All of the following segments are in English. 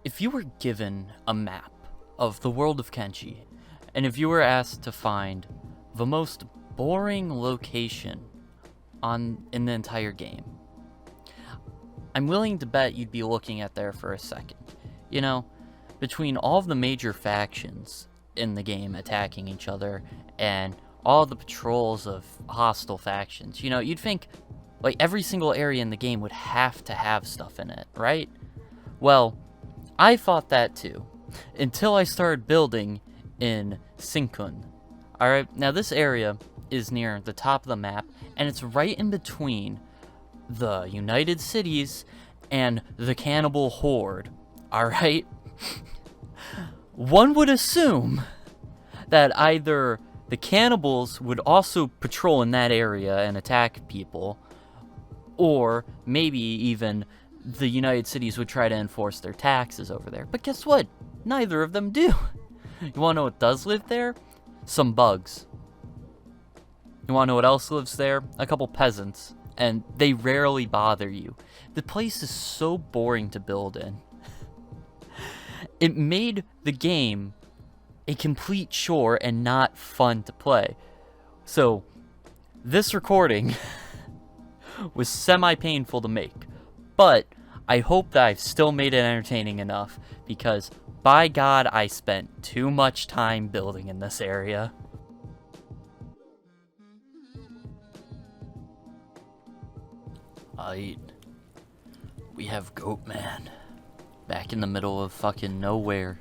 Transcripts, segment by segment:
If you were given a map of the world of Kenshi, and if you were asked to find the most boring location in the entire game, I'm willing to bet you'd be looking at there for a second. You know, between all of the major factions in the game attacking each other and all the patrols of hostile factions, you know, you'd think like every single area in the game would have to have stuff in it, right? Well, I thought that too, until I started building in Sinkun. Alright, now this area is near the top of the map, and it's right in between the United Cities and the Cannibal Horde. Alright? One would assume that either the cannibals would also patrol in that area and attack people, or maybe even the United Cities would try to enforce their taxes over there. But guess what? Neither of them do. You wanna know what does live there? Some bugs. You wanna know what else lives there? A couple peasants. And they rarely bother you. The place is so boring to build in. It made the game a complete chore and not fun to play. So, this recording was semi-painful to make. But I hope that I've still made it entertaining enough, because by God, I spent too much time building in this area. We have Goatman back in the middle of fucking nowhere.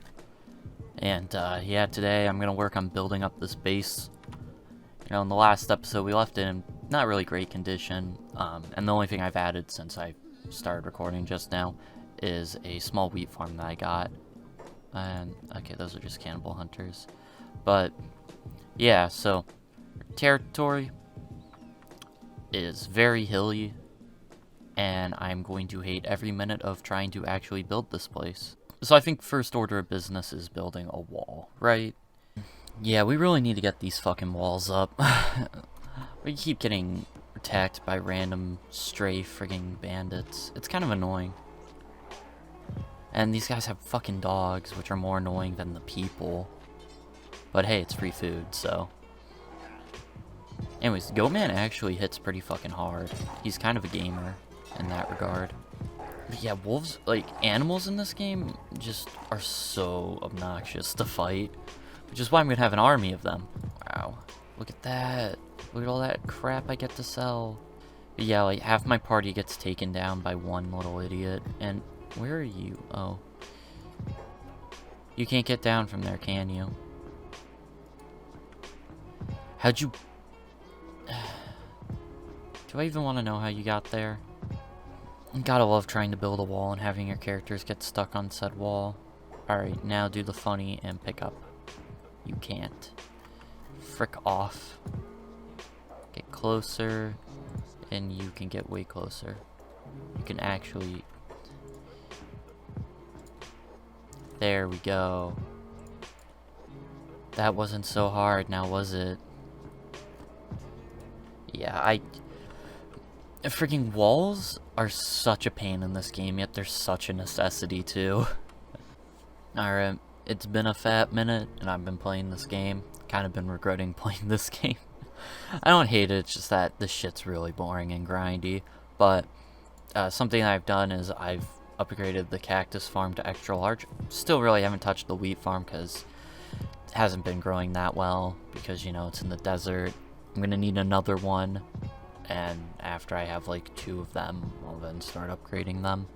And yeah, today I'm gonna work on building up this base. You know, in the last episode we left it in not really great condition, and the only thing I've added since I started recording just now is a small wheat farm that I got. And okay, those are just cannibal hunters. But yeah, so territory is very hilly, and I'm going to hate every minute of trying to actually build this place. So I think first order of business is building a wall, right? Yeah, we really need to get these fucking walls up. We keep getting attacked by random stray frigging bandits. It's kind of annoying. And these guys have fucking dogs, which are more annoying than the people. But hey, it's free food, so. Anyways, Goatman actually hits pretty fucking hard. He's kind of a gamer in that regard. But yeah, wolves, like, animals in this game just are so obnoxious to fight. Which is why I'm gonna have an army of them. Wow. Look at that. Look at all that crap I get to sell. But yeah, like, half my party gets taken down by one little idiot. And where are you? Oh. You can't get down from there, can you? How'd you... Do I even want to know how you got there? Gotta love trying to build a wall and having your characters get stuck on said wall. Alright, now do the funny and pick up. You can't. Frick off. Get closer, and you can get way closer. You can actually... There we go. That wasn't so hard, now was it? Yeah, freaking walls are such a pain in this game, yet they're such a necessity too. Alright, it's been a fat minute, and I've been playing this game. Kind of been regretting playing this game. I don't hate it, it's just that this shit's really boring and grindy. But something I've done is I've upgraded the cactus farm to extra large. Still really haven't touched the wheat farm because it hasn't been growing that well, because, you know, it's in the desert. I'm gonna need another one, and after I have like 2 of them, I'll then start upgrading them.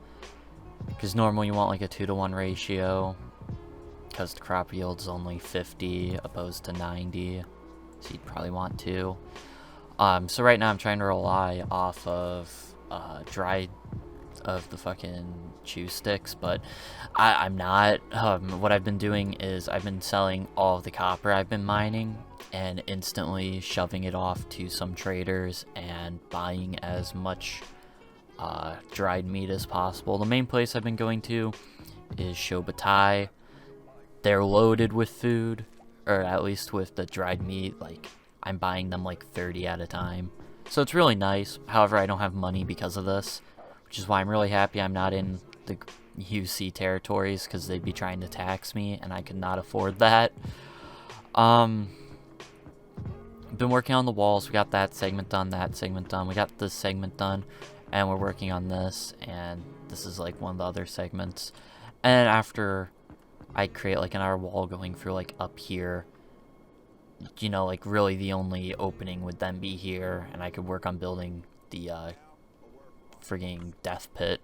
Because normally you want like a 2-to-1 ratio, because the crop yield's only 50 opposed to 90, so you'd probably want 2. So right now I'm trying to rely off of of the fucking chew sticks, but I'm not. What I've been doing is I've been selling all of the copper I've been mining and instantly shoving it off to some traders and buying as much dried meat as possible. The main place I've been going to is Shobatai. They're loaded with food, or at least with the dried meat. Like, I'm buying them like 30 at a time, so it's really nice. However, I don't have money because of this, which is why I'm really happy I'm not in the UC territories because they'd be trying to tax me, and I could not afford that. Been working on the walls. We got that segment done, we got this segment done, and we're working on this, and this is like one of the other segments. And after I create like another wall going through like up here, you know, like really the only opening would then be here, and I could work on building the frigging death pit.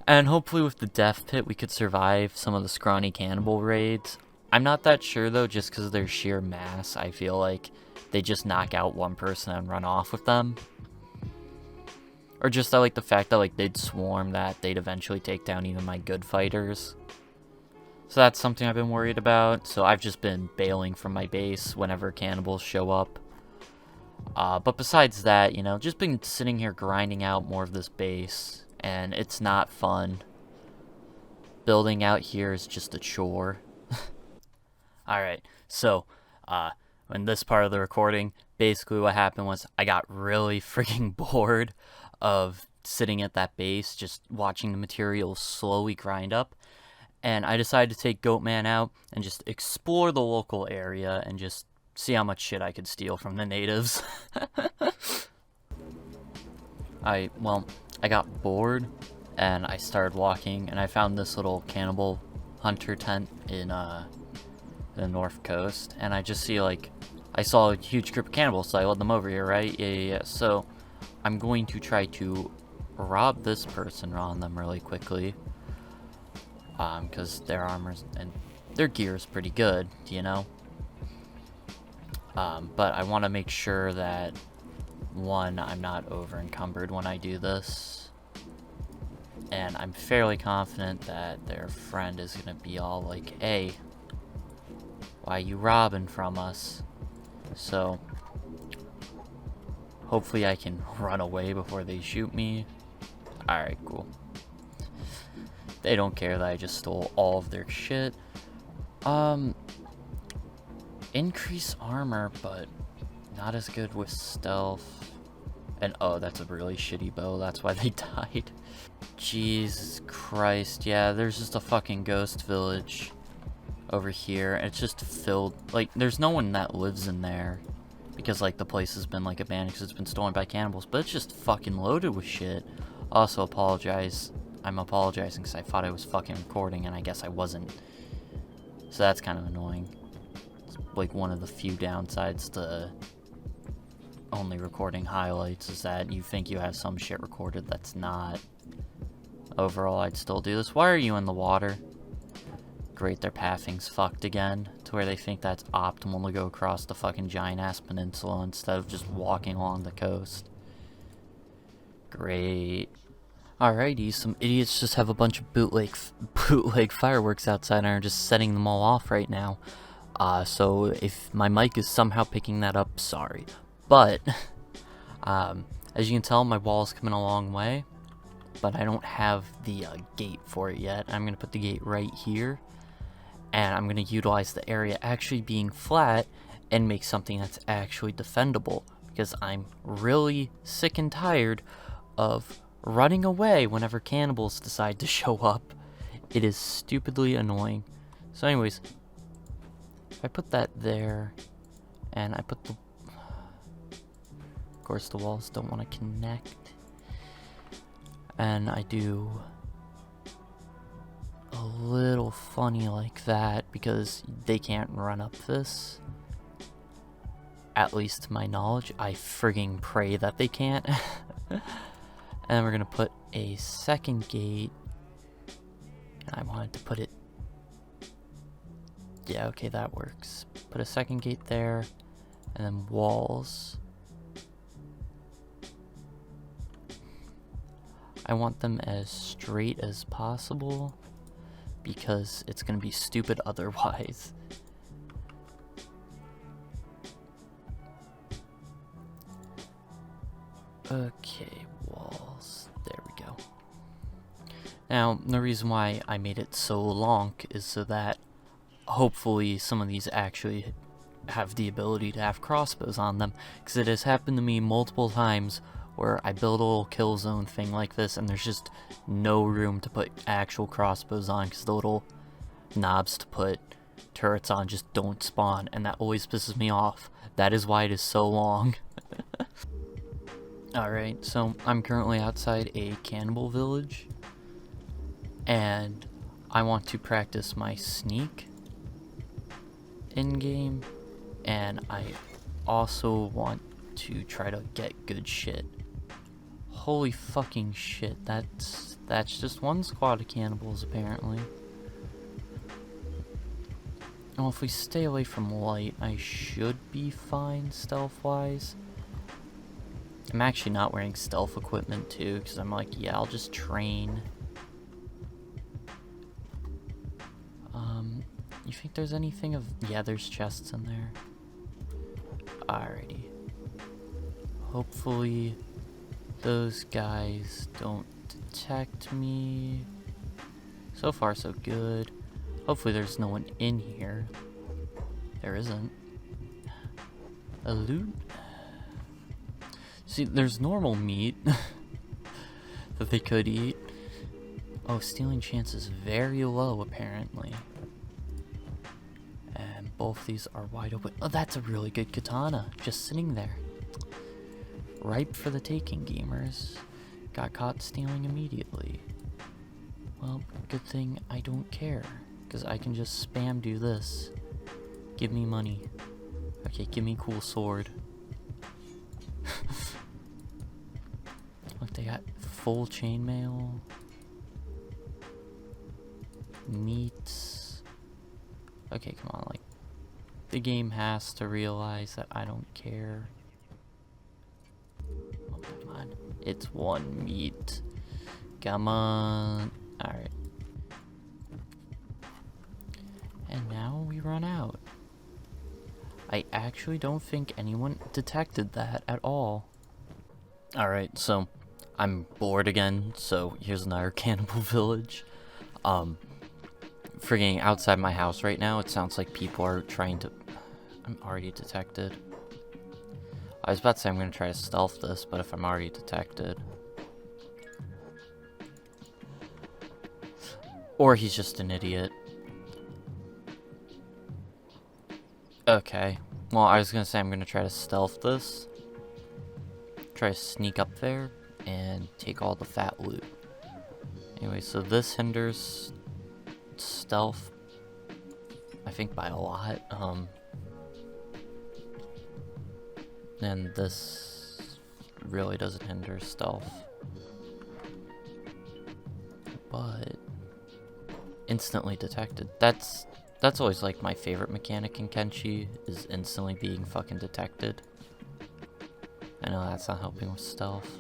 And hopefully with the death pit we could survive some of the scrawny cannibal raids. I'm not that sure though, just because of their sheer mass. I feel like they just knock out one person and run off with them. Or just I like the fact that like they'd swarm, that they'd eventually take down even my good fighters. So that's something I've been worried about. So I've just been bailing from my base whenever cannibals show up. But besides that, you know, just been sitting here grinding out more of this base. And it's not fun. Building out here is just a chore. Alright, so, in this part of the recording, basically what happened was I got really freaking bored of sitting at that base, just watching the materials slowly grind up, and I decided to take Goatman out and just explore the local area and just see how much shit I could steal from the natives. I got bored, and I started walking, and I found this little cannibal hunter tent in, the north coast, and I just see like I saw a huge group of cannibals, so I led them over here, right? Yeah. So I'm going to try to rob this person on them really quickly, because their armors and their gear is pretty good, you know. But I want to make sure that one, I'm not over encumbered when I do this, and I'm fairly confident that their friend is gonna be all like, "Hey, why you robbing from us?" So hopefully I can run away before they shoot me. Alright, cool. They don't care that I just stole all of their shit. Increase armor, but not as good with stealth. And oh, that's a really shitty bow, that's why they died. Jesus Christ, yeah, there's just a fucking ghost village over here, and it's just filled, like, there's no one that lives in there, because, like, the place has been, like, abandoned because it's been stolen by cannibals, but it's just fucking loaded with shit. Also, I'm apologizing because I thought I was fucking recording, and I guess I wasn't. So that's kind of annoying. It's, like, one of the few downsides to only recording highlights, is that you think you have some shit recorded that's not. Overall, I'd still do this. Why are you in the water? Great, their pathing's fucked again, to where they think that's optimal to go across the fucking giant-ass peninsula instead of just walking along the coast. Great. Alrighty, some idiots just have a bunch of bootleg fireworks outside and are just setting them all off right now. So if my mic is somehow picking that up, sorry. But, as you can tell, my wall's coming a long way, but I don't have the gate for it yet. I'm going to put the gate right here, and I'm going to utilize the area actually being flat and make something that's actually defendable, because I'm really sick and tired of running away whenever cannibals decide to show up. It is stupidly annoying. So anyways, if I put that there, and I put the... Of course the walls don't want to connect. And I do a little funny like that, because they can't run up this. At least to my knowledge. I frigging pray that they can't. And we're gonna put a second gate. And I wanted to put it... Yeah, okay, that works. Put a second gate there, and then walls. I want them as straight as possible, because it's gonna be stupid otherwise. Okay, walls. There we go. Now, the reason why I made it so long is so that hopefully some of these actually have the ability to have crossbows on them, because it has happened to me multiple times where I build a little kill zone thing like this, and there's just no room to put actual crossbows on because the little knobs to put turrets on just don't spawn, and that always pisses me off. That is why it is so long. Alright, so I'm currently outside a cannibal village, and I want to practice my sneak in-game, and I also want to try to get good shit. Holy fucking shit, that's just one squad of cannibals apparently. Well, if we stay away from light, I should be fine stealth-wise. I'm actually not wearing stealth equipment too, because I'm like, yeah, I'll just train. You think there's anything of... Yeah, there's chests in there. Alrighty. Hopefully those guys don't detect me. So far, so good. Hopefully there's no one in here. There isn't. A loot? See, there's normal meat that they could eat. Oh, stealing chance is very low, apparently. And both these are wide open. Oh, that's a really good katana, just sitting there. Ripe for the taking, gamers. Got caught stealing immediately. Well, good thing I don't care, because I can just spam do this. Give me money. Okay, give me cool sword. Look, they got full chainmail. Meats. Okay, come on, like, the game has to realize that I don't care. Oh, come on. It's one meat. Come on. Alright. And now we run out. I actually don't think anyone detected that at all. Alright, so I'm bored again, so here's another cannibal village. Frigging outside my house right now, it sounds like people are trying to... I'm already detected. I was about to say I'm going to try to stealth this, but if I'm already detected... Or he's just an idiot. Okay. Well, I was going to say I'm going to try to stealth this. Try to sneak up there and take all the fat loot. Anyway, so this hinders stealth, I think, by a lot. And this really doesn't hinder stealth. But instantly detected. That's always like my favorite mechanic in Kenshi, is instantly being fucking detected. I know that's not helping with stealth.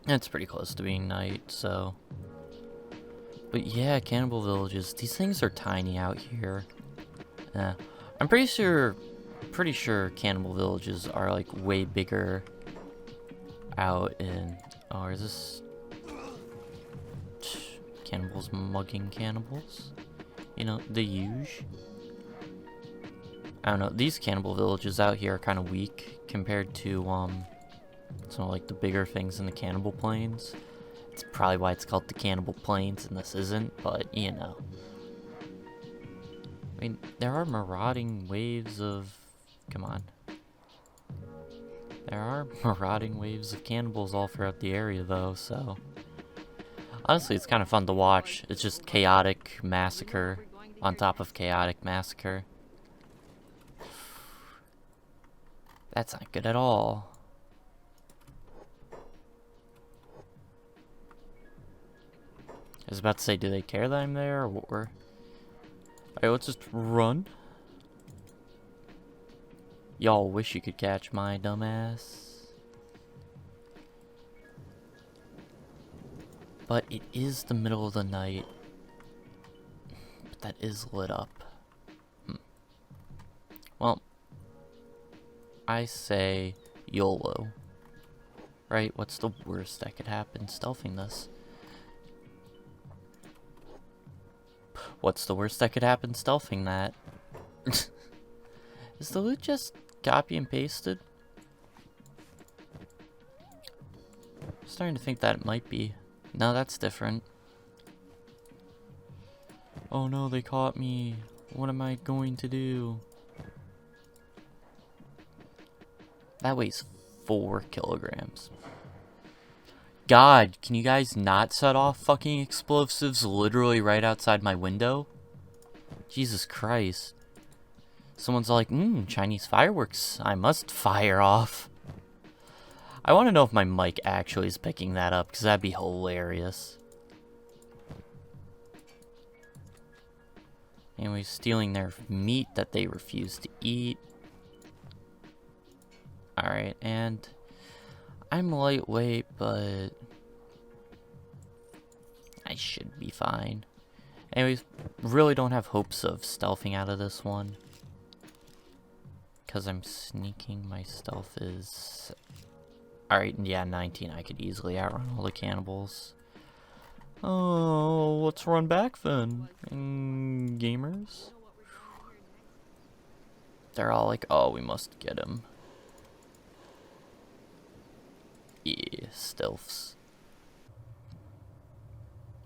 It's pretty close to being night, so... But yeah, cannibal villages. These things are tiny out here. I'm pretty sure cannibal villages are like way bigger out in... Oh, is this... Cannibals mugging cannibals? You know, the huge. I don't know, these cannibal villages out here are kind of weak compared to, some of like the bigger things in the cannibal plains. It's probably why it's called the cannibal plains and this isn't, but you know. I mean, there are marauding waves of... Come on. There are marauding waves of cannibals all throughout the area though, so... Honestly, it's kind of fun to watch. It's just chaotic massacre on top of chaotic massacre. That's not good at all. I was about to say, do they care that I'm there, or... Alright, let's just run. Y'all wish you could catch my dumbass. But it is the middle of the night. But that is lit up. Well, I say YOLO. Right? What's the worst that could happen stealthing this? What's the worst that could happen stealthing that? Is the loot just copy and pasted? starting to think that it might be. No, that's different. Oh no, they caught me. What am I going to do? That weighs 4 kilograms. God, can you guys not set off fucking explosives literally right outside my window? Jesus Christ. Someone's like, Chinese fireworks. I must fire off. I want to know if my mic actually is picking that up, because that'd be hilarious. Anyway, stealing their meat that they refuse to eat. Alright, and I'm lightweight, but I should be fine. Anyways, really don't have hopes of stealthing out of this one. Because I'm sneaking, my stealth is... Alright, yeah, 19. I could easily outrun all the cannibals. Oh, let's run back then. Gamers? They're all like, oh, we must get him. Yeah, stealths.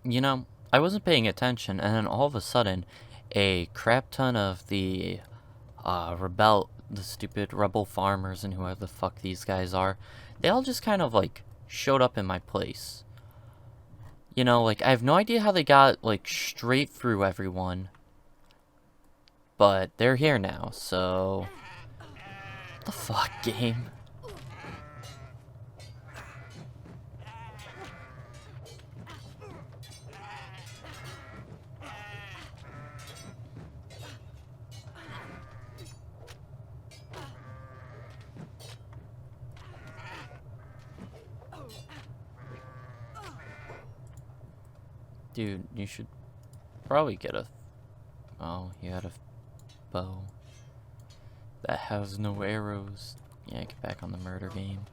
You know, I wasn't paying attention, and then all of a sudden, a crap ton of the the stupid rebel farmers and whoever the fuck these guys are, they all just kind of like showed up in my place. You know, like, I have no idea how they got like straight through everyone, but they're here now, so what the fuck, game? Dude, you should probably get a... Oh, you had a bow. That has no arrows. Yeah, get back on the murder game.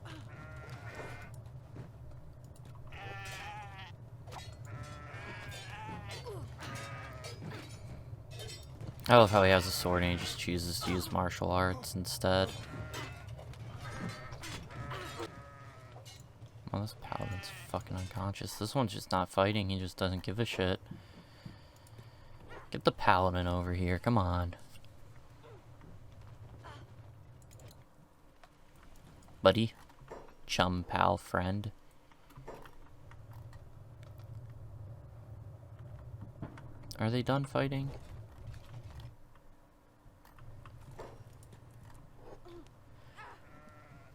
I love how he has a sword and he just chooses to use martial arts instead. Oh, this paladin's fucking unconscious. This one's just not fighting, he just doesn't give a shit. Get the paladin over here, come on. Buddy. Chum, pal, friend. Are they done fighting?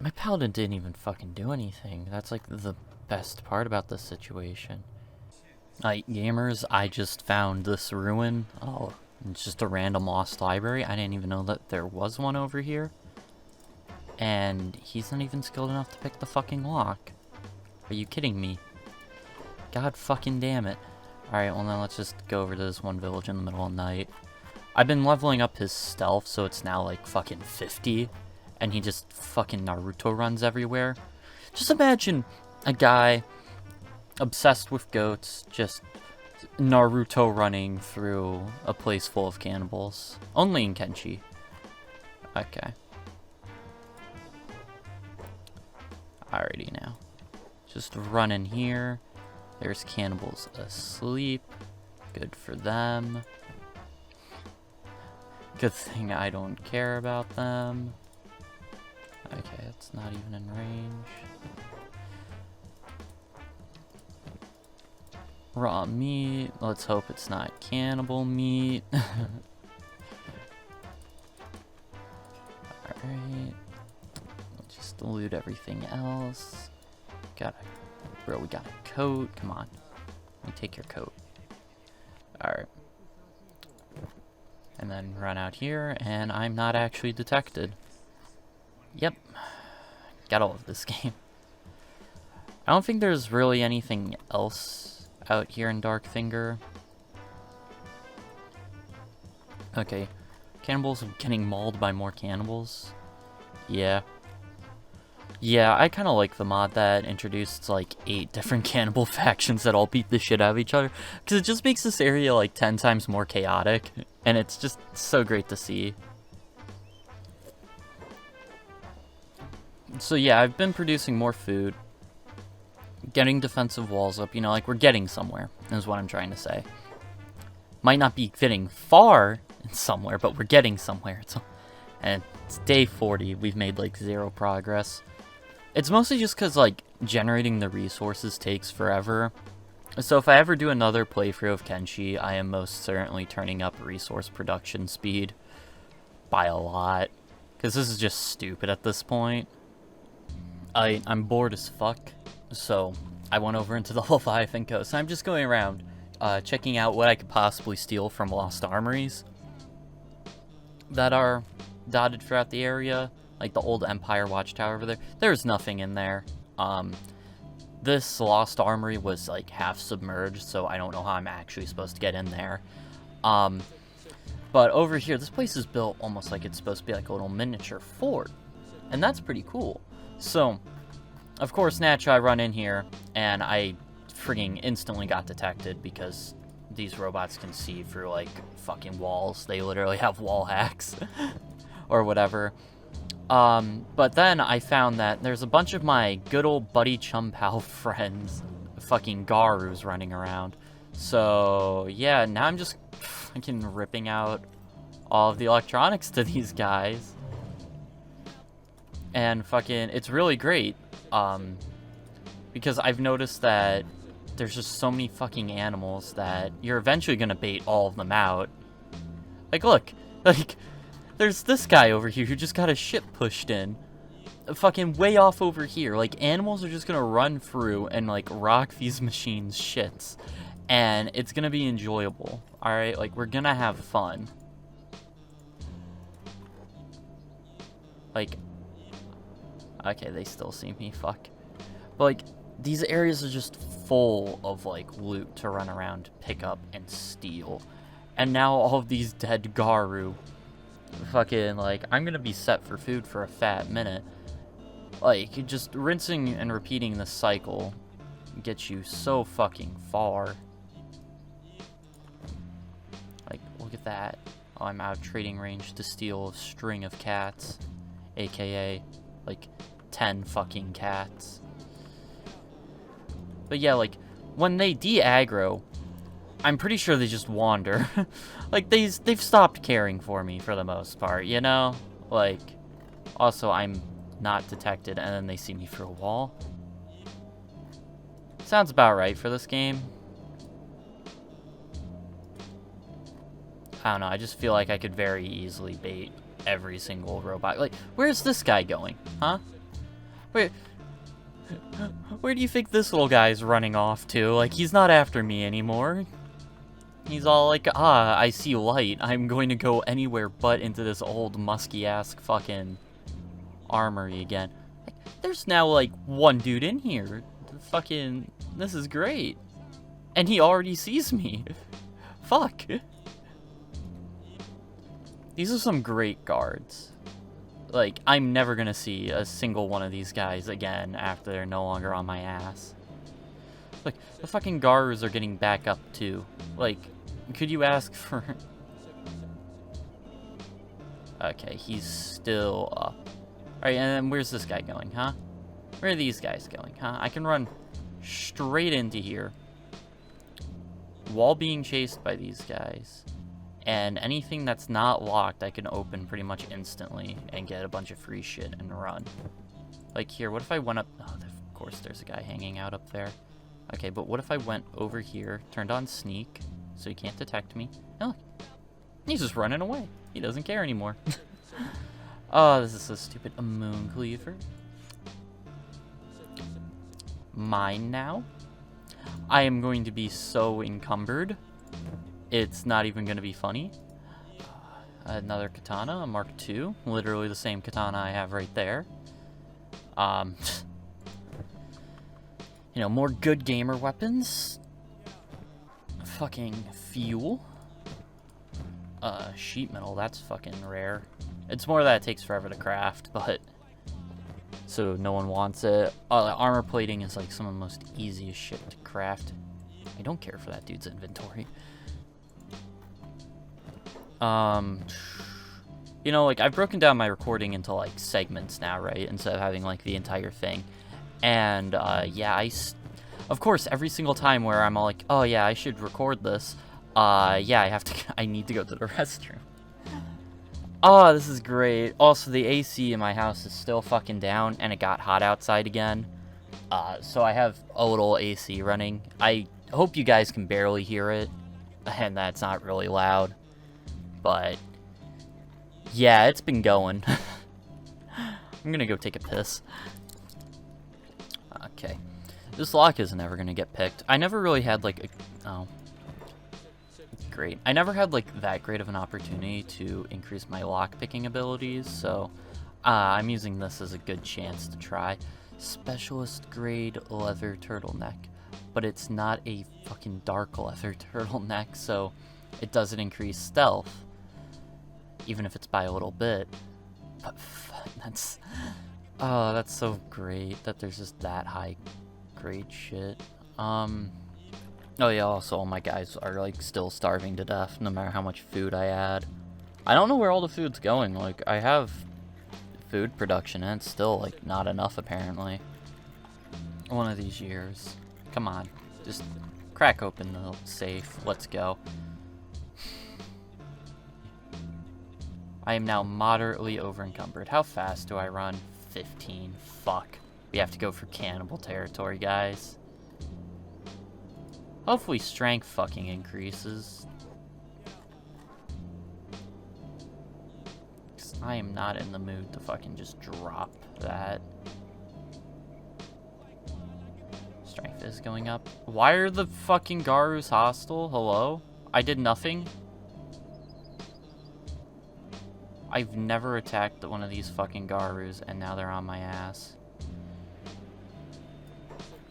My paladin didn't even fucking do anything. That's like the best part about this situation. Gamers, I just found this ruin. Oh, it's just a random lost library. I didn't even know that there was one over here. And he's not even skilled enough to pick the fucking lock. Are you kidding me? God fucking damn it. Alright, well now let's just go over to this one village in the middle of the night. I've been leveling up his stealth, so it's now like fucking 50. And he just fucking Naruto runs everywhere. Just imagine a guy obsessed with goats just Naruto running through a place full of cannibals. Only in Kenshi. Okay. Alrighty now. Just run in here. There's cannibals asleep. Good for them. Good thing I don't care about them. Okay, it's not even in range. Raw meat. Let's hope it's not cannibal meat. Alright. Let's just loot everything else. Bro, we got a coat. Come on. Let me take your coat. Alright. And then run out here, and I'm not actually detected. Yep. Got all of this game. I don't think there's really anything else out here in Darkfinger. Okay. Cannibals are getting mauled by more cannibals. Yeah. Yeah, I kind of like the mod that introduced like 8 different cannibal factions that all beat the shit out of each other. Because it just makes this area like 10 times more chaotic. And it's just so great to see. So yeah, I've been producing more food. getting defensive walls up, you know, like, we're getting somewhere, is what I'm trying to say. Might not be getting far somewhere, but we're getting somewhere. And it's day 40, we've made, like, 0 progress. It's mostly just because, like, generating the resources takes forever. So if I ever do another playthrough of Kenshi, I am most certainly turning up resource production speed by a lot. Because this is just stupid at this point. I'm bored as fuck, so I went over into the Leviathan Coast. I'm just going around, checking out what I could possibly steal from lost armories that are dotted throughout the area. Like the old Empire Watchtower over there. There's nothing in there. This lost armory was like half submerged, so I don't know how I'm actually supposed to get in there. But over here, this place is built almost like it's supposed to be like a little miniature fort. And that's pretty cool. So, of course, naturally, I run in here, and I freaking instantly got detected because these robots can see through, like, fucking walls. They literally have wall hacks or whatever. But then I found that there's a bunch of my good old buddy chum pal friends, fucking Garus, running around. So, yeah, now I'm just fucking ripping out all of the electronics to these guys. And fucking, it's really great, because I've noticed that there's just so many fucking animals that you're eventually gonna bait all of them out. Like, look, like, there's this guy over here who just got a ship pushed in, fucking way off over here. Like, animals are just gonna run through and, like, rock these machines' shits, and it's gonna be enjoyable, alright? Like, we're gonna have fun. Like, okay, they still see me, fuck. But, like, these areas are just full of, like, loot to run around, pick up, and steal. And now all of these dead Garu, fucking, like, I'm gonna be set for food for a fat minute. Like, just rinsing and repeating this cycle gets you so fucking far. Like, look at that. Oh, I'm out of trading range to steal a string of cats. AKA, like, 10 fucking cats. But yeah, like, when they de-aggro, I'm pretty sure they just wander. Like, they've stopped caring for me for the most part, you know? Like, also, I'm not detected, and then they see me through a wall. Sounds about right for this game. I don't know, I just feel like I could very easily bait every single robot. Like, where's this guy going? Huh? Where do you think this little guy's running off to? Like, he's not after me anymore. He's all like, I see light. I'm going to go anywhere but into this old musky-ass fucking armory again. Like, there's now, like, one dude in here. Fucking, this is great. And he already sees me. Fuck. These are some great guards. Like, I'm never gonna see a single one of these guys again after they're no longer on my ass. Like, the fucking Garus are getting back up, too. Like, could you ask for... Okay, he's still up. Alright, and then where's this guy going, huh? Where are these guys going, huh? I can run straight into here while being chased by these guys. And anything that's not locked, I can open pretty much instantly and get a bunch of free shit and run. Like here, what if I went up... Oh, of course there's a guy hanging out up there. Okay, but what if I went over here, turned on sneak, so he can't detect me. And look, he's just running away. He doesn't care anymore. Oh, this is so stupid. A moon cleaver. Mine now. I am going to be so encumbered. It's not even going to be funny. Another katana, a Mark II. Literally the same katana I have right there. You know, more good gamer weapons. Fucking fuel. Sheet metal, that's fucking rare. It's more that it takes forever to craft, but... So no one wants it. Armor plating is like some of the most easiest shit to craft. I don't care for that dude's inventory. You know, like, I've broken down my recording into, like, segments now, right? Instead of having, like, the entire thing. And, yeah, Of course, every single time where I'm all like, oh yeah, I should record this, yeah, I need to go to the restroom. Oh, this is great. Also, the AC in my house is still fucking down, and it got hot outside again. So I have a little AC running. I hope you guys can barely hear it, and that's not really loud. But, yeah, it's been going. I'm gonna go take a piss. Okay. This lock is never gonna get picked. I never really had, like, oh. Great. I never had, like, that great of an opportunity to increase my lock-picking abilities, so I'm using this as a good chance to try. Specialist grade leather turtleneck. But it's not a fucking dark leather turtleneck, so it doesn't increase stealth. Even if it's by a little bit. But that's... Oh, that's so great that there's just that high grade shit. Oh yeah, also all my guys are like still starving to death no matter how much food I add. I don't know where all the food's going. Like, I have food production and it's still like not enough apparently. One of these years. Come on. Just crack open the safe. Let's go. I am now moderately over-encumbered. How fast do I run? 15. Fuck. We have to go for cannibal territory, guys. Hopefully strength fucking increases. 'Cause I am not in the mood to fucking just drop that. Strength is going up. Why are the fucking Garus hostile? Hello? I did nothing? I've never attacked one of these fucking Garus, and now they're on my ass.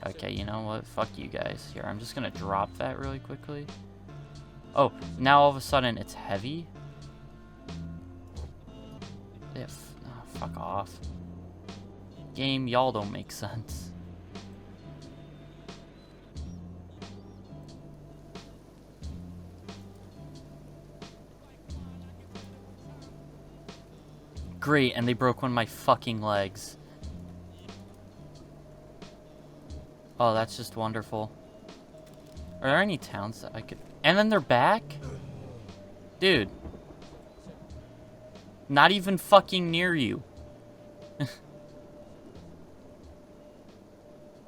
Okay, you know what? Fuck you guys. Here, I'm just gonna drop that really quickly. Oh, now all of a sudden it's heavy? If. Oh, fuck off. Game, y'all don't make sense. Great, and they broke one of my fucking legs. Oh, that's just wonderful. Are there any towns that I could... And then they're back? Dude. Not even fucking near you.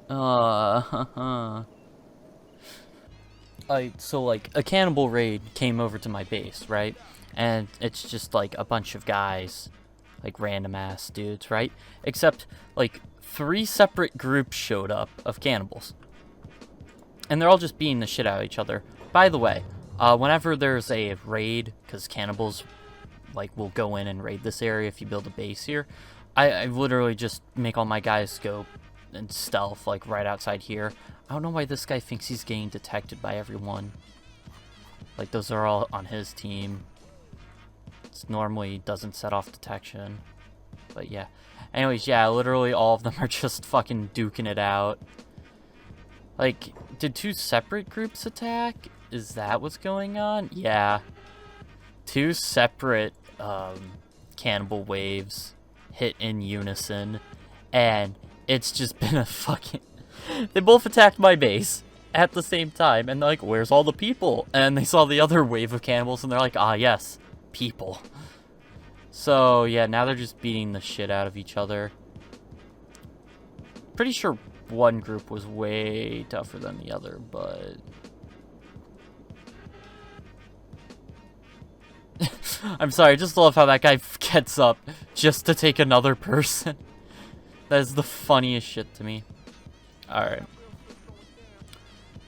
So, like, a cannibal raid came over to my base, right? And it's just, like, a bunch of guys. Like, random-ass dudes, right? Except, like... 3 separate groups showed up of cannibals. And they're all just beating the shit out of each other. By the way, whenever there's a raid, because cannibals, like, will go in and raid this area if you build a base here, I literally just make all my guys go and stealth, like, right outside here. I don't know why this guy thinks he's getting detected by everyone. Like, those are all on his team. It normally doesn't set off detection. But, yeah. Anyways, yeah, literally all of them are just fucking duking it out. Like, did 2 separate groups attack? Is that what's going on? Yeah. 2 separate cannibal waves hit in unison. And it's just been a fucking... They both attacked my base at the same time. And they're like, where's all the people? And they saw the other wave of cannibals and they're like, ah, yes, people. So, yeah, now they're just beating the shit out of each other. Pretty sure one group was way tougher than the other, but... I'm sorry, I just love how that guy gets up just to take another person. That is the funniest shit to me. Alright.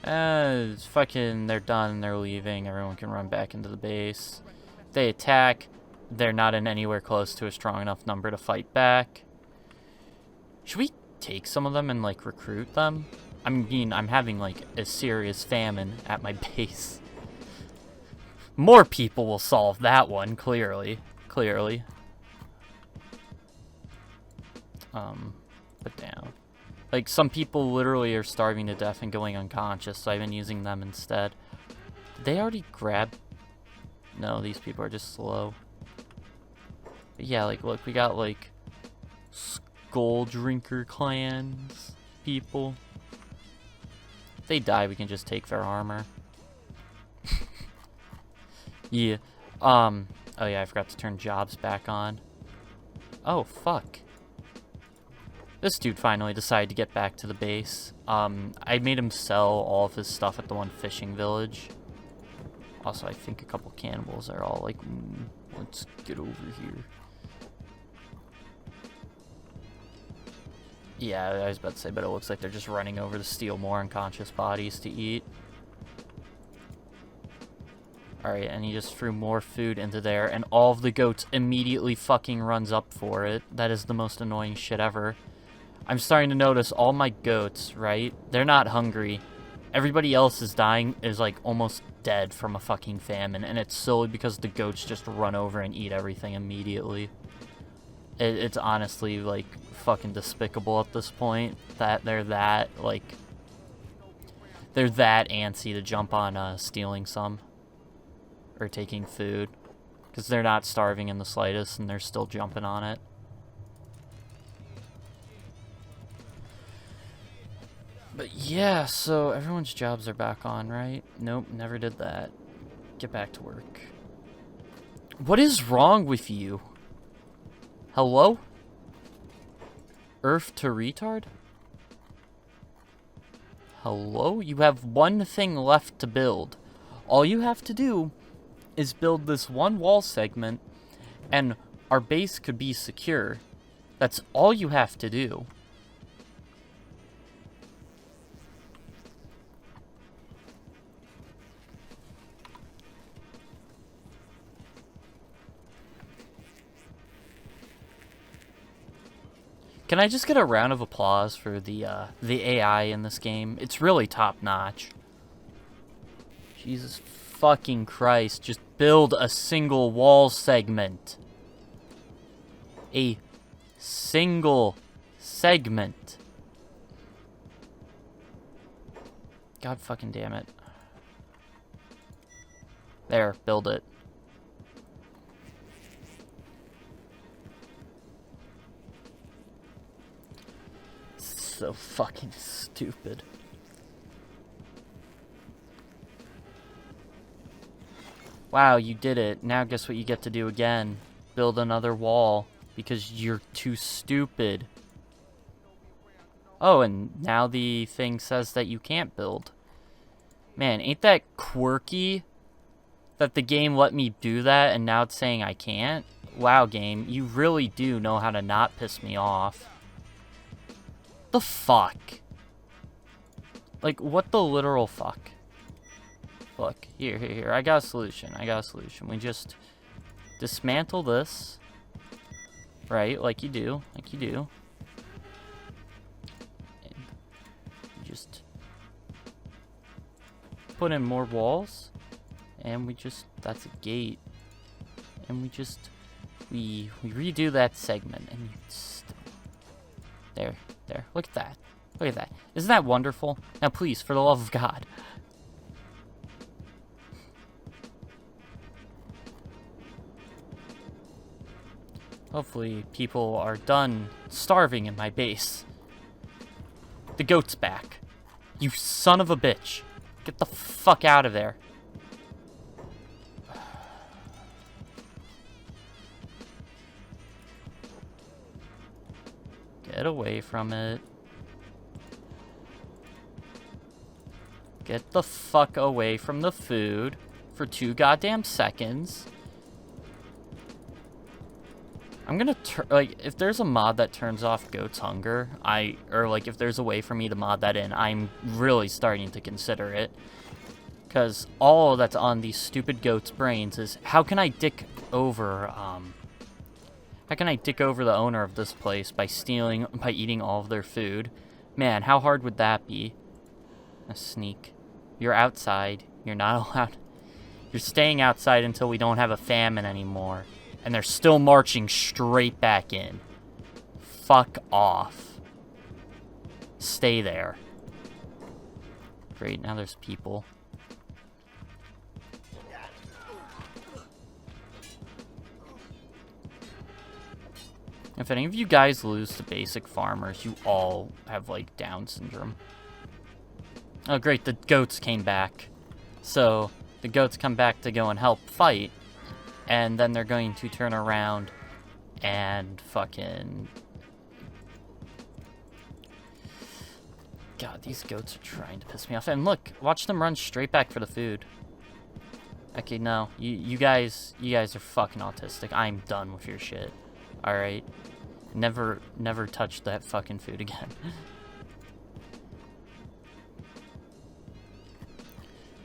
It's fucking, they're done, they're leaving, everyone can run back into the base. They attack. They're not in anywhere close to a strong enough number to fight back. Should we take some of them and, like, recruit them? I mean, I'm having, like, a serious famine at my base. More people will solve that one, clearly. Clearly. Put down. Like, some people literally are starving to death and going unconscious, so I've been using them instead. Did they already grab... No, these people are just slow. But yeah, like, look, we got, like, Skull Drinker clans people. they die, we can just take their armor. Yeah. Oh yeah, I forgot to turn jobs back on. Oh, fuck. This dude finally decided to get back to the base. I made him sell all of his stuff at the one fishing village. Also, I think a couple cannibals are all like, let's get over here. Yeah, I was about to say, but it looks like they're just running over to steal more unconscious bodies to eat. Alright, and he just threw more food into there, and all of the goats immediately fucking runs up for it. That is the most annoying shit ever. I'm starting to notice all my goats, right? They're not hungry. Everybody else is dying, is like almost dead from a fucking famine, and it's solely because the goats just run over and eat everything immediately. It's honestly, like, fucking despicable at this point that they're that, like, they're that antsy to jump on stealing some or taking food, because they're not starving in the slightest and they're still jumping on it. But yeah, so everyone's jobs are back on, right? Nope, never did that. Get back to work. What is wrong with you? Hello? Earth to retard? Hello? You have one thing left to build. All you have to do is build this one wall segment, and our base could be secure. That's all you have to do. Can I just get a round of applause for the AI in this game? It's really top-notch. Jesus fucking Christ, just build a single wall segment. A single segment. God fucking damn it. There, build it. So fucking stupid. Wow, you did it. Now guess what you get to do again? Build another wall because you're too stupid. Oh, and now the thing says that you can't build. Man, ain't that quirky that the game let me do that and now it's saying I can't? Wow, game, you really do know how to not piss me off. The fuck? Like, what the literal fuck? Look, here, I got a solution, We just dismantle this, right, like you do. And you just put in more walls, and that's a gate, and we redo that segment, and there, look at that. Isn't that wonderful? Now please, for the love of God. Hopefully people are done starving in my base. The goat's back. You son of a bitch. Get the fuck out of there. Get away from it. Get the fuck away from the food for 2 goddamn seconds. I'm gonna like, if there's a mod that turns off goats' hunger, or like if there's a way for me to mod that in, I'm really starting to consider it. Because all that's on these stupid goats' brains is, how can I dick over the owner of this place by eating all of their food? Man, how hard would that be? A sneak. You're outside. You're not allowed. You're staying outside until we don't have a famine anymore. And they're still marching straight back in. Fuck off. Stay there. Great, now there's people. If any of you guys lose to basic farmers, you all have, like, Down syndrome. Oh great, the goats came back. So, the goats come back to go and help fight, and then they're going to turn around and fucking... God, these goats are trying to piss me off. And look, watch them run straight back for the food. Okay, no. You guys are fucking autistic. I'm done with your shit. Alright? Never touch that fucking food again.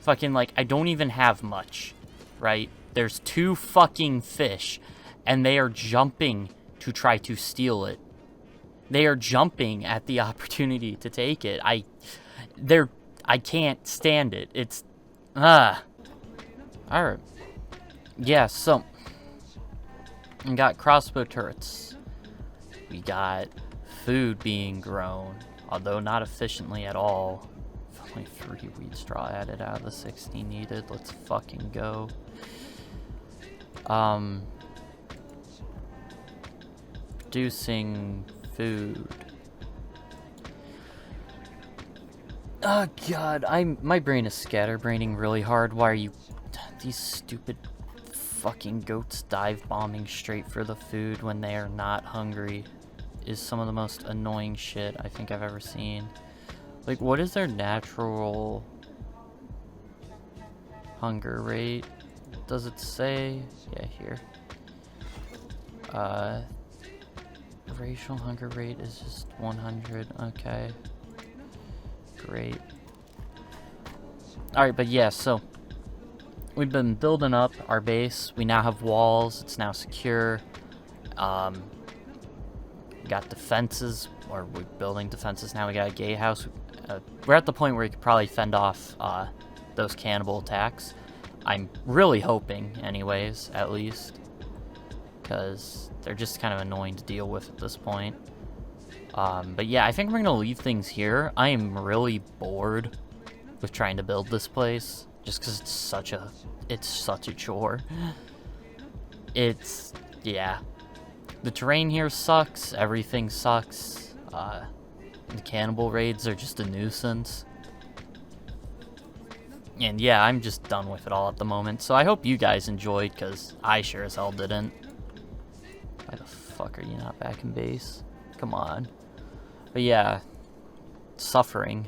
Fucking, like, I don't even have much, right? There's 2 fucking fish, and they are jumping to try to steal it. They are jumping at the opportunity to take it. I can't stand it. It's, Alright. Yeah, so, we got crossbow turrets. We got food being grown, although not efficiently at all. Only 3 wheat straw added out of the 60 needed. Let's fucking go. Producing food. Oh god, my brain is scatterbraining really hard. Why are you... These stupid fucking goats dive bombing straight for the food when they are not hungry is some of the most annoying shit I think I've ever seen. Like, what is their natural hunger rate? Does it say? Yeah, here. Racial hunger rate is just 100. Okay. Great. Alright, but yeah, so we've been building up our base. We now have walls. It's now secure. We got defenses, or we're building defenses now. We got a gatehouse. We're at the point where we could probably fend off those cannibal attacks. I'm really hoping, anyways, at least. Because they're just kind of annoying to deal with at this point. But yeah, I think we're going to leave things here. I am really bored with trying to build this place. Just because it's such a chore. Yeah. The terrain here sucks. Everything sucks. The cannibal raids are just a nuisance. And yeah, I'm just done with it all at the moment. So I hope you guys enjoyed, because I sure as hell didn't. Why the fuck are you not back in base? Come on. But yeah, suffering.